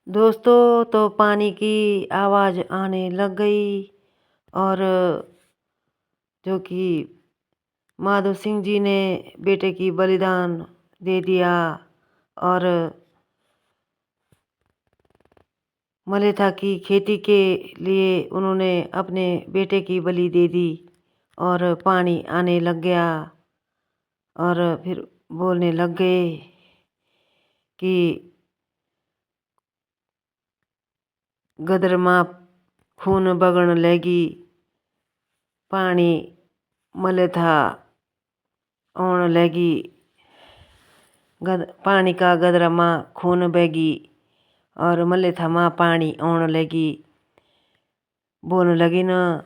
दोस्तों, तो पानी की आवाज़ आने लग गई और जो कि माधो सिंह जी ने बेटे की बलिदान दे दिया और मलेथा की खेती के लिए उन्होंने अपने बेटे की बलि दे दी और पानी आने लग गया और फिर बोलने लग गए कि गदर माँ खून बगण लगी, पानी मलेथा आउण लगी, पानी का गदर माँ खून बगी और मलेथा माँ पानी आउण लगी। बोलने लगी न,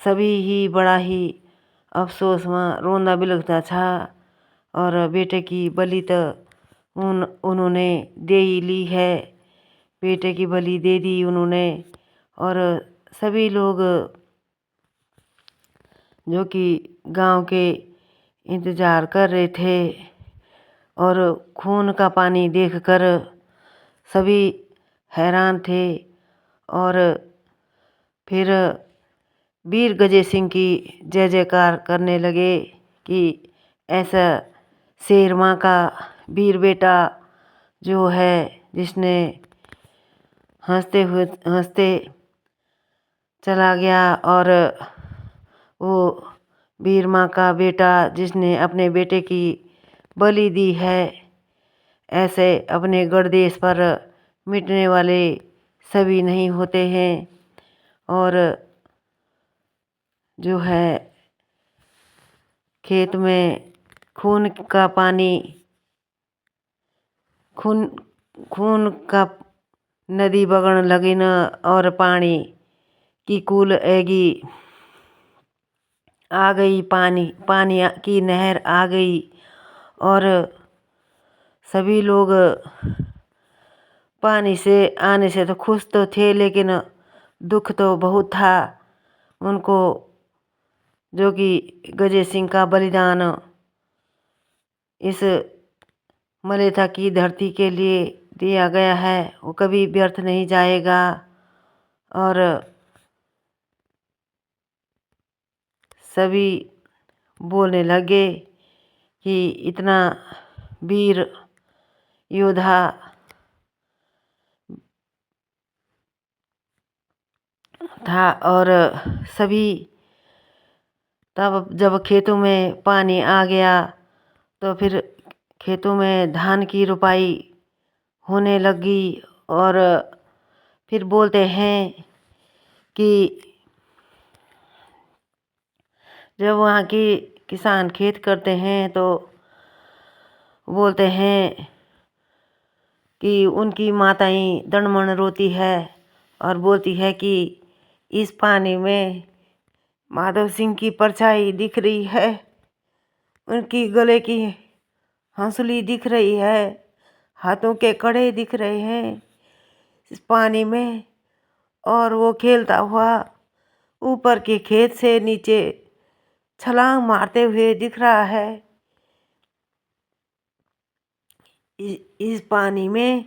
सभी ही बड़ा ही अफसोस में रोंदा बिलखता था और बेटे की बलि तो उन्होंने दे ही ली है, बेटे की बलि दे दी उन्होंने। और सभी लोग जो कि गांव के इंतज़ार कर रहे थे और खून का पानी देखकर सभी हैरान थे और फिर वीर गजे सिंह की जय जयकार करने लगे कि ऐसा शेर माँ का वीर बेटा जो है, जिसने हंसते चला गया और वो वीर माँ का बेटा जिसने अपने बेटे की बलि दी है, ऐसे अपने गढ़ देश पर मिटने वाले सभी नहीं होते हैं। और जो है खेत में खून का पानी, खून का नदी बगण लगी न और पानी की कूल एगी आ गई, पानी की नहर आ गई और सभी लोग पानी से आने से तो खुश तो थे, लेकिन दुख तो बहुत था उनको, जो कि गजे सिंह का बलिदान इस मलेथा की धरती के लिए दिया गया है, वो कभी व्यर्थ नहीं जाएगा। और सभी बोलने लगे कि इतना वीर योद्धा था। और सभी तब जब खेतों में पानी आ गया तो फिर खेतों में धान की रुपाई होने लगी और फिर बोलते हैं कि जब वहाँ के किसान खेत करते हैं तो बोलते हैं कि उनकी माताएं दणमण रोती है और बोलती है कि इस पानी में माधव सिंह की परछाई दिख रही है, उनकी गले की हंसुली दिख रही है, हाथों के कड़े दिख रहे हैं इस पानी में, और वो खेलता हुआ ऊपर के खेत से नीचे छलांग मारते हुए दिख रहा है इस पानी में।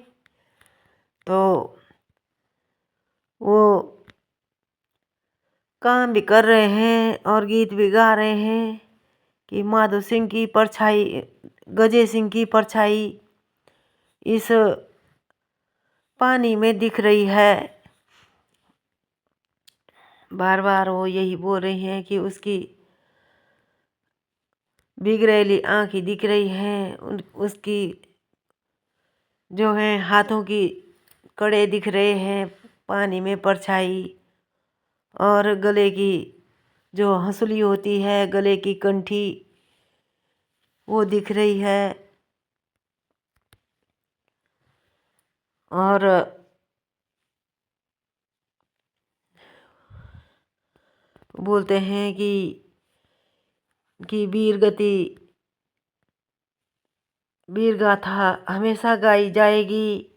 तो वो काम भी कर रहे हैं और गीत भी गा रहे हैं कि माधो सिंह की परछाई, गजे सिंह की परछाई इस पानी में दिख रही है। बार बार वो यही बोल रही हैं कि उसकी बिगड़ैली आँखें दिख रही हैं, उसकी जो है हाथों की कड़े दिख रहे हैं पानी में परछाई, और गले की जो हंसुली होती है, गले की कंठी वो दिख रही है। और बोलते हैं कि वीर गाथा हमेशा गाई जाएगी,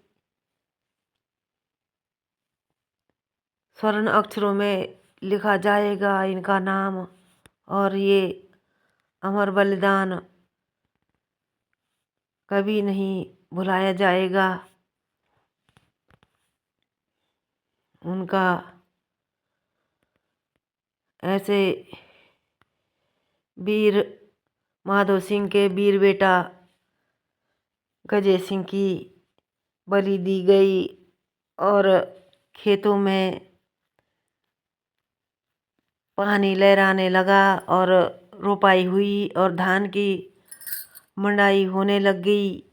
स्वर्ण अक्षरों में लिखा जाएगा इनका नाम, और ये अमर बलिदान कभी नहीं भुलाया जाएगा। उनका ऐसे वीर माधो सिंह के वीर बेटा गजय सिंह की बलि दी गई और खेतों में पानी लहराने लगा और रोपाई हुई और धान की मंडाई होने लग गई।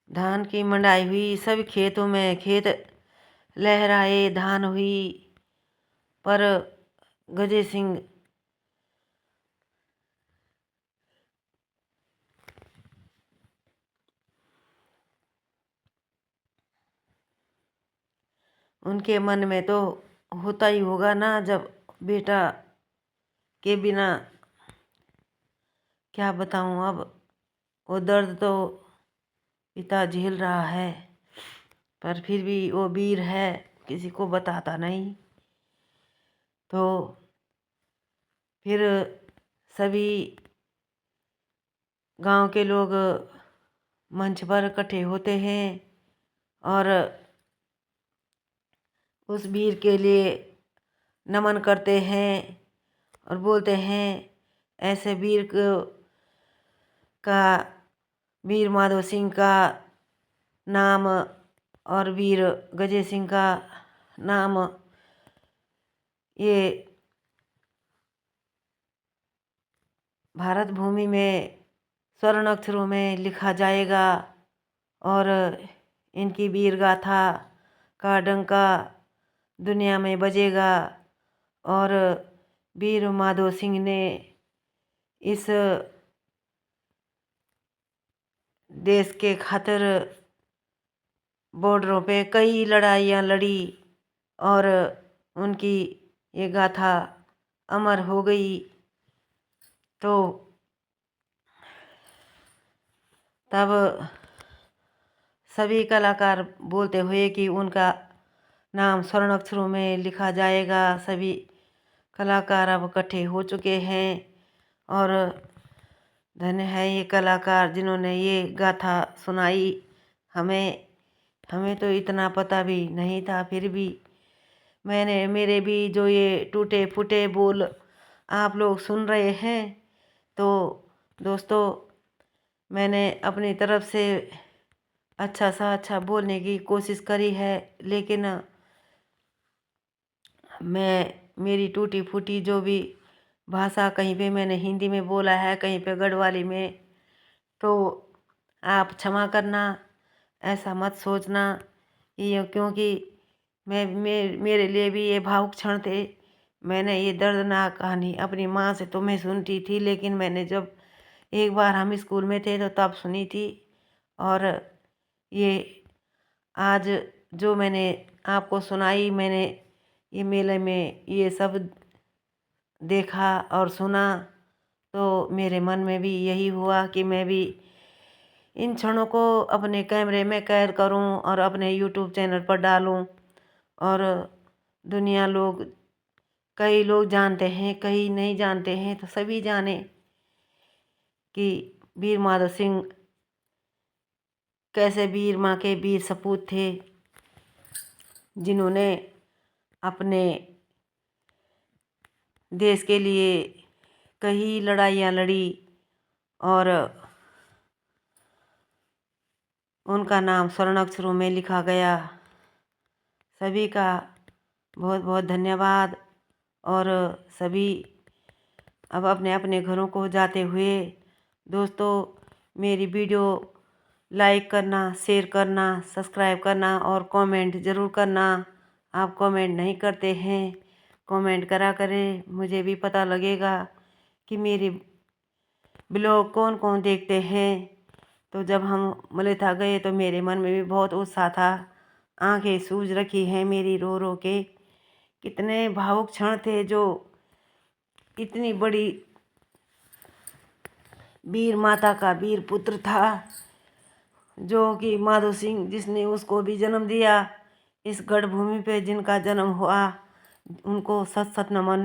धान की मंडाई हुई, सभी खेतों में खेत लहराए, धान हुई, पर गजय सिंह उनके मन में तो होता ही होगा ना, जब बेटा के बिना क्या बताऊं। अब वो दर्द तो पिता झेल रहा है, पर फिर भी वो वीर है, किसी को बताता नहीं। तो फिर सभी गांव के लोग मंच पर इकट्ठे होते हैं और उस वीर के लिए नमन करते हैं और बोलते हैं ऐसे वीर का, वीर माधो सिंह का नाम और वीर गजय सिंह का नाम ये भारत भूमि में स्वर्ण अक्षरों में लिखा जाएगा और इनकी वीर गाथा का डंका दुनिया में बजेगा। और वीर माधो सिंह ने इस देश के खातिर बॉर्डरों पे कई लड़ाइयाँ लड़ी और उनकी ये गाथा अमर हो गई। तो तब सभी कलाकार बोलते हुए कि उनका नाम स्वर्ण अक्षरों में लिखा जाएगा। सभी कलाकार अब इकट्ठे हो चुके हैं और धन्य है ये कलाकार जिन्होंने ये गाथा सुनाई। हमें तो इतना पता भी नहीं था, फिर भी मेरे भी जो ये टूटे फूटे बोल आप लोग सुन रहे हैं, तो दोस्तों मैंने अपनी तरफ से अच्छा सा अच्छा बोलने की कोशिश करी है, लेकिन मेरी टूटी फूटी जो भी भाषा, कहीं पे मैंने हिंदी में बोला है, कहीं पे गढ़वाली में, तो आप क्षमा करना, ऐसा मत सोचना। ये क्योंकि मेरे लिए भी ये भावुक क्षण थे। मैंने ये दर्दनाक कहानी अपनी माँ से तो मैं सुनती थी, लेकिन मैंने जब एक बार हम स्कूल में थे तो तब सुनी थी। और ये आज जो मैंने आपको सुनाई, मैंने ये मेले में ये सब देखा और सुना, तो मेरे मन में भी यही हुआ कि मैं भी इन क्षणों को अपने कैमरे में कैद करूं और अपने यूट्यूब चैनल पर डालूं। और दुनिया लोग, कई लोग जानते हैं, कई नहीं जानते हैं, तो सभी जाने कि वीर माधो सिंह कैसे वीर माँ के वीर सपूत थे, जिन्होंने अपने देश के लिए कई लड़ाइयाँ लड़ी और उनका नाम स्वर्ण अक्षरों में लिखा गया। सभी का बहुत बहुत धन्यवाद। और सभी अब अपने अपने घरों को जाते हुए दोस्तों मेरी वीडियो लाइक करना, शेयर करना, सब्सक्राइब करना और कमेंट ज़रूर करना। आप कमेंट नहीं करते हैं, कमेंट करा करें, मुझे भी पता लगेगा कि मेरे ब्लॉग कौन कौन देखते हैं। तो जब हम मलेथा गए तो मेरे मन में भी बहुत उत्साह था, आंखें सूज रखी हैं मेरी रो रो के। कितने भावुक क्षण थे, जो इतनी बड़ी वीर माता का वीर पुत्र था, जो कि माधो सिंह, जिसने उसको भी जन्म दिया। इस गढ़ भूमि पे जिनका जन्म हुआ, उनको सत सत नमन।